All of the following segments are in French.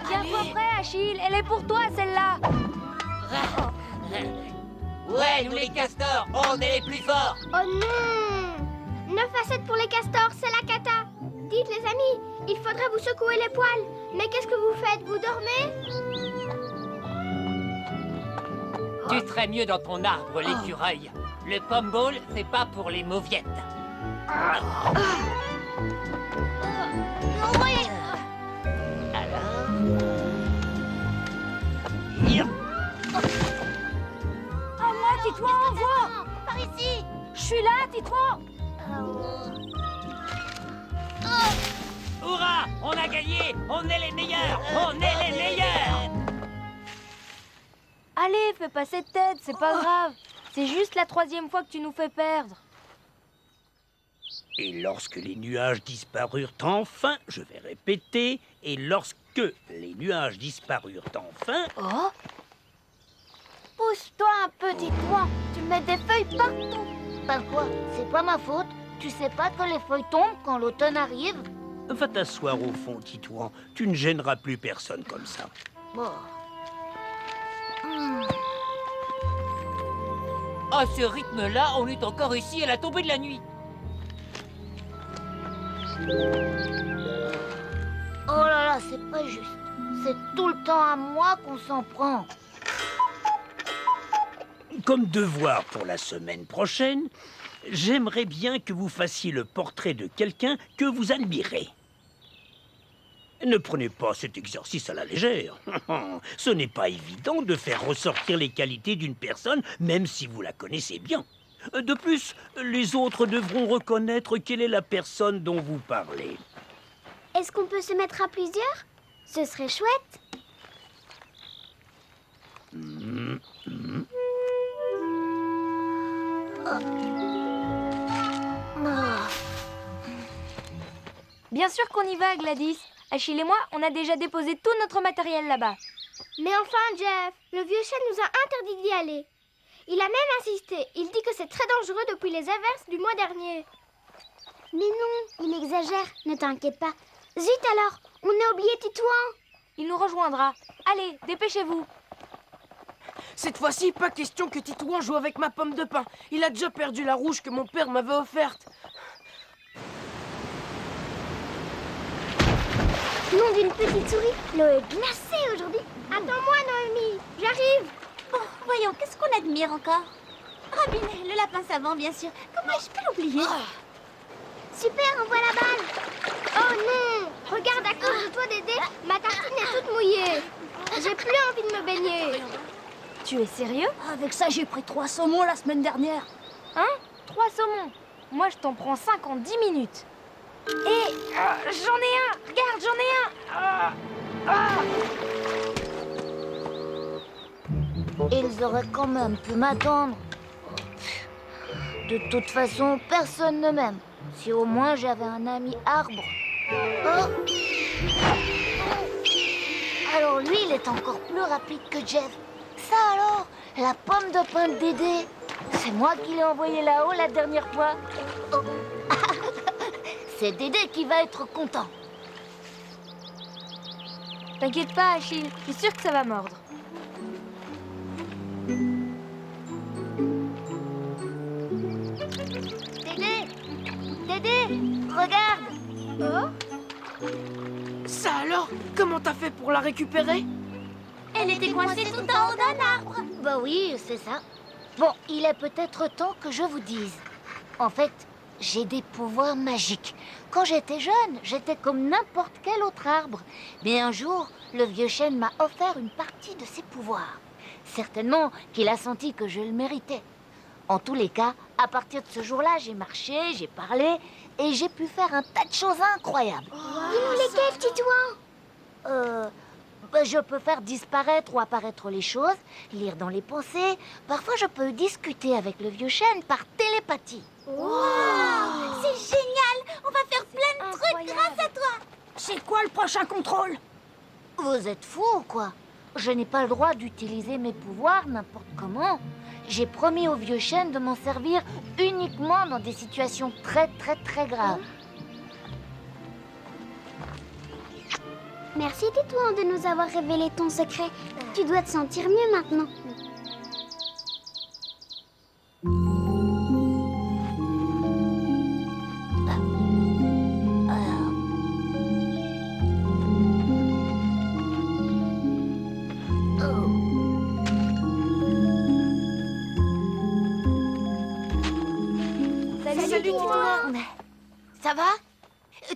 Tiens-toi prêt, Achille. Elle est pour toi, celle-là. Ouais, nous les castors, on est les plus forts. Oh non! 9 à 7 pour les castors, c'est la cata. Dites les amis, il faudrait vous secouer les poils. Mais qu'est-ce que vous faites? Vous dormez? Tu serais mieux dans ton arbre, l'écureuil. Le pomme ball, c'est pas pour les mauviettes. À moi, Titouan, envoie. Par ici! Je suis là, Titouan. Hurrah! On a gagné! On est les meilleurs! On est les meilleurs! Allez, fais pas cette tête, c'est pas grave. C'est juste la 3e fois que tu nous fais perdre. Et lorsque les nuages disparurent enfin, je vais répéter, et lorsque les nuages disparurent enfin... Oh, Pousse-toi un peu, Titouan. Tu mets des feuilles partout. Ben quoi? C'est pas ma faute. Tu sais pas que les feuilles tombent quand l'automne arrive? Va t'asseoir au fond, Titouan. Tu ne gêneras plus personne comme ça. Bon. À ce rythme-là, on est encore ici à la tombée de la nuit. Oh là là, c'est pas juste. C'est tout le temps à moi qu'on s'en prend. Comme devoir pour la semaine prochaine, j'aimerais bien que vous fassiez le portrait de quelqu'un que vous admirez. Ne prenez pas cet exercice à la légère. Ce n'est pas évident de faire ressortir les qualités d'une personne, même si vous la connaissez bien. De plus, les autres devront reconnaître quelle est la personne dont vous parlez. Est-ce qu'on peut se mettre à plusieurs? Ce serait chouette. bien sûr qu'on y va, Gladys. Achille et moi, on a déjà déposé tout notre matériel là-bas. Mais enfin, Jeff, le vieux chêne nous a interdit d'y aller. Il a même insisté. Il dit que c'est très dangereux depuis les averses du mois dernier. Mais non, il exagère. Ne t'inquiète pas. Zut alors, on a oublié Titouan. Il nous rejoindra. Allez, dépêchez-vous. Cette fois-ci, pas question que Titouan joue avec ma pomme de pin. Il a déjà perdu la rouge que mon père m'avait offerte. Nom d'une petite souris, l'eau est glacée aujourd'hui. Attends-moi, Noémie, j'arrive. Bon, voyons, qu'est-ce qu'on admire encore? Robinet, le lapin savant, bien sûr. Comment ai-je pu l'oublier? Super, envoie la balle. Oh non, regarde, à cause de toi, Dédé, ma tartine est toute mouillée. J'ai plus envie de me baigner. Tu es sérieux? Avec ça, j'ai pris 3 saumons la semaine dernière. Hein? 3 saumons. Moi, je t'en prends 5 en 10 minutes. Et j'en ai un. Regarde, j'en ai un. Ils auraient quand même pu m'attendre. De toute façon, personne ne m'aime. Si au moins j'avais un ami arbre. Oh. Alors lui, il est encore plus rapide que Jeff. Ça alors, la pomme de pin de Dédé. C'est moi qui l'ai envoyé là-haut la dernière fois. Oh. C'est Dédé qui va être content. T'inquiète pas, Achille. Je suis sûre que ça va mordre. Dédé! Dédé! Regarde! Oh? Ça alors? Comment t'as fait pour la récupérer? Elle était coincée tout en haut d'un arbre. Bah oui, c'est ça. Bon, il est peut-être temps que je vous dise. En fait, j'ai des pouvoirs magiques. Quand j'étais jeune, j'étais comme n'importe quel autre arbre. Mais un jour, le vieux chêne m'a offert une partie de ses pouvoirs. Certainement qu'il a senti que je le méritais. En tous les cas, à partir de ce jour-là, j'ai marché, j'ai parlé et j'ai pu faire un tas de choses incroyables. Dis-nous lesquelles, Titouan? Je peux faire disparaître ou apparaître les choses, lire dans les pensées. Parfois, je peux discuter avec le vieux chêne par télépathie. C'est génial. On va faire plein de trucs grâce à toi. C'est quoi le prochain contrôle? Vous êtes fou ou quoi? Je n'ai pas le droit d'utiliser mes pouvoirs n'importe comment. J'ai promis au vieux chêne de m'en servir uniquement dans des situations très graves. Merci Titouan de nous avoir révélé ton secret. Tu dois te sentir mieux maintenant. Salut Titouan. Ça va?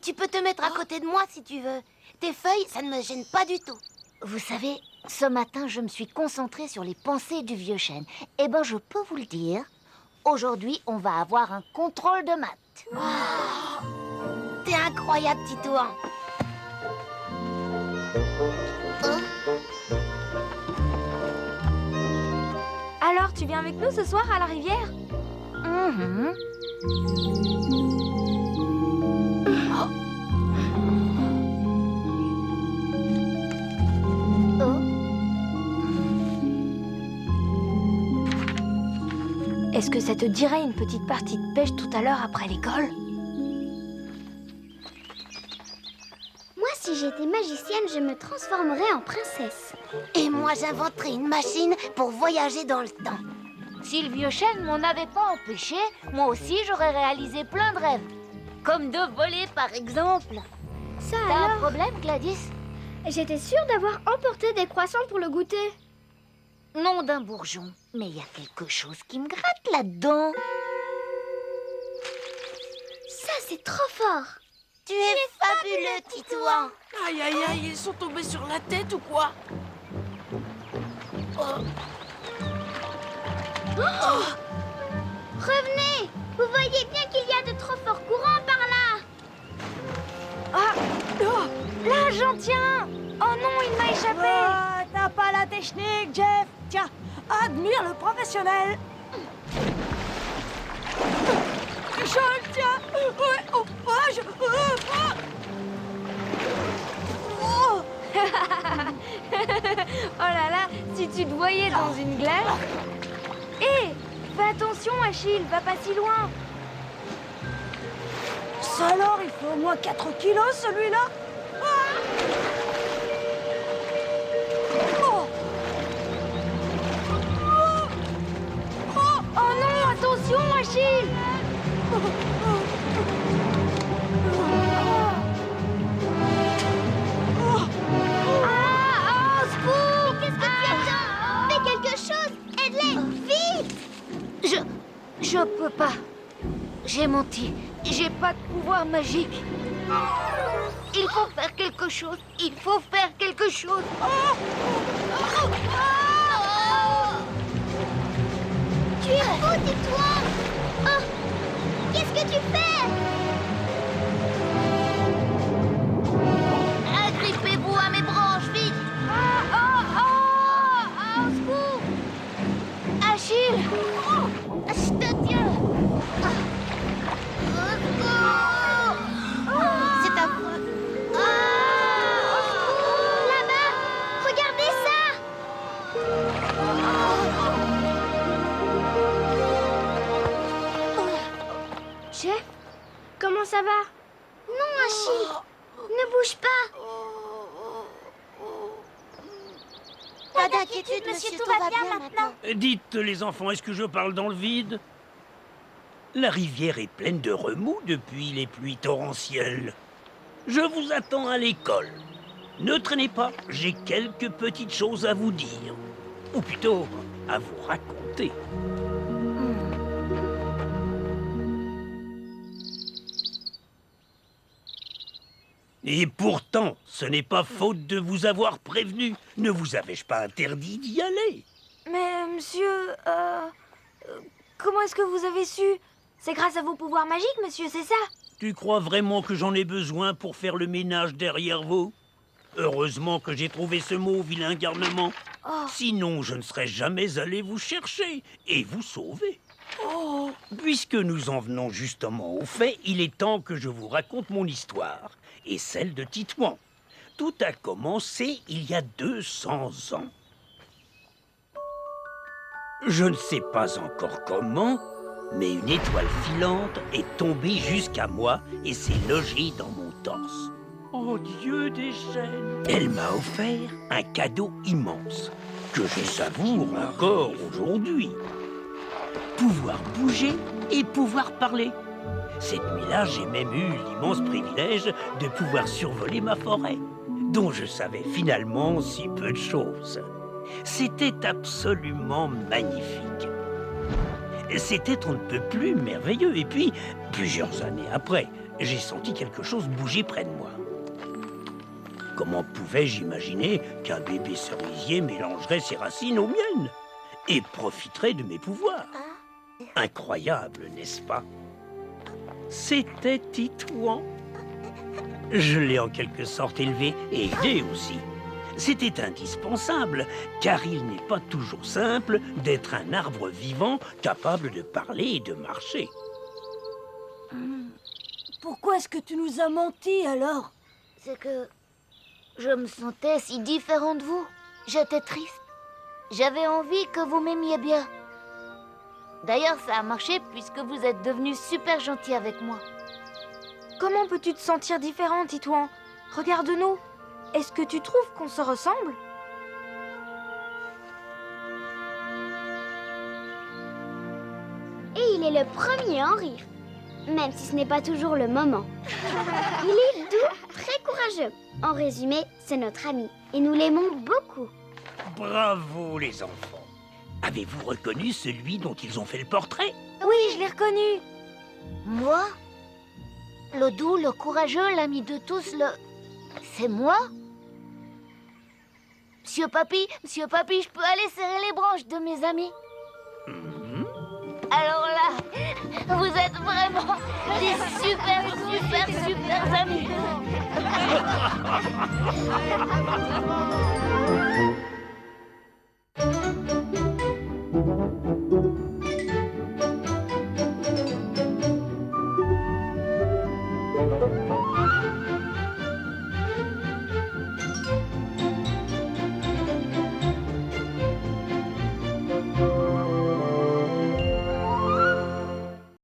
Tu peux te mettre à côté de moi si tu veux. Tes feuilles, ça ne me gêne pas du tout. Vous savez, ce matin, je me suis concentrée sur les pensées du vieux chêne. Eh ben, je peux vous le dire, aujourd'hui, on va avoir un contrôle de maths. Oh, t'es incroyable, Titouan. Alors, tu viens avec nous ce soir à la rivière? Est-ce que ça te dirait une petite partie de pêche tout à l'heure après l'école? Moi, si j'étais magicienne, je me transformerais en princesse. Et moi, j'inventerai une machine pour voyager dans le temps. Si le vieux chêne m'en avait pas empêché, moi aussi, j'aurais réalisé plein de rêves. Comme de voler, par exemple. Ça T'as un alors? problème, Gladys? J'étais sûre d'avoir emporté des croissants pour le goûter. Nom d'un bourgeon. Mais il y a quelque chose qui me gratte là-dedans. Ça, c'est trop fort. Tu es fabuleux, Titouan. Aïe, aïe, aïe, ils sont tombés sur la tête ou quoi? Revenez. Vous voyez bien qu'il y a de trop forts courants par là. Ah! Oh! Là, j'en tiens! Oh non, il m'a échappé! T'as pas la technique, Jeff. Tiens, admire le professionnel. Je le tiens. Ouais, oh, oh. Oh là là, si tu te voyais dans une glace... Hé! Fais attention, Achille, va pas si loin! Ça alors, il faut au moins 4 kilos, celui-là. Oh non, attention, Achille! Ah, au secours. Qu'est-ce que tu attends? Fais quelque chose. Aide-les, vite. Je peux pas. J'ai menti. J'ai pas de pouvoir magique. Il faut faire quelque chose. Il faut faire quelque chose. Tu es fou, tais-toi. Oh, qu'est-ce que tu fais? Agrippez-vous à mes branches, vite. Au secours. Achille. Je te tiens. Au secours. C'est à moi. Là-bas, regardez ça. Chef, comment ça va? Non, Achille, ne bouge pas. Pas d'inquiétude, monsieur, tout va bien maintenant. Dites, les enfants, est-ce que je parle dans le vide? La rivière est pleine de remous depuis les pluies torrentielles. Je vous attends à l'école. Ne traînez pas, j'ai quelques petites choses à vous dire. Ou plutôt, à vous raconter. Et pourtant, ce n'est pas faute de vous avoir prévenu. Ne vous avais-je pas interdit d'y aller? Mais, monsieur, comment est-ce que vous avez su? C'est grâce à vos pouvoirs magiques, monsieur, c'est ça? Tu crois vraiment que j'en ai besoin pour faire le ménage derrière vous? Heureusement que j'ai trouvé ce mot, vilain garnement. Oh. Sinon, je ne serais jamais allé vous chercher et vous sauver. Puisque nous en venons justement au fait, il est temps que je vous raconte mon histoire et celle de Titouan. Tout a commencé il y a 200 ans. Je ne sais pas encore comment, mais une étoile filante est tombée jusqu'à moi et s'est logée dans mon torse. Oh Dieu des chaînes! Elle m'a offert un cadeau immense, que je savoure encore aujourd'hui. Pouvoir bouger et pouvoir parler. Cette nuit-là, j'ai même eu l'immense privilège de pouvoir survoler ma forêt, dont je savais finalement si peu de choses. C'était absolument magnifique. C'était on ne peut plus merveilleux. Et puis, plusieurs années après, j'ai senti quelque chose bouger près de moi. Comment pouvais-je imaginer qu'un bébé cerisier mélangerait ses racines aux miennes et profiterait de mes pouvoirs? Incroyable, n'est-ce pas? C'était Titouan. Je l'ai en quelque sorte élevé et aidé aussi. C'était indispensable, car il n'est pas toujours simple d'être un arbre vivant capable de parler et de marcher. Pourquoi est-ce que tu nous as menti alors? C'est que je me sentais si différent de vous. J'étais triste. J'avais envie que vous m'aimiez bien. D'ailleurs, ça a marché puisque vous êtes devenu super gentil avec moi. Comment peux-tu te sentir différent, Titouan? Regarde-nous. Est-ce que tu trouves qu'on se ressemble? Et il est le premier à en rire, même si ce n'est pas toujours le moment. Il est doux, très courageux. En résumé, c'est notre ami et nous l'aimons beaucoup. Bravo les enfants. Avez-vous reconnu celui dont ils ont fait le portrait? Oui, je l'ai reconnu. Moi? Le doux, le courageux, l'ami de tous, C'est moi? Monsieur Papy, je peux aller serrer les branches de mes amis? Alors là, vous êtes vraiment des super amis.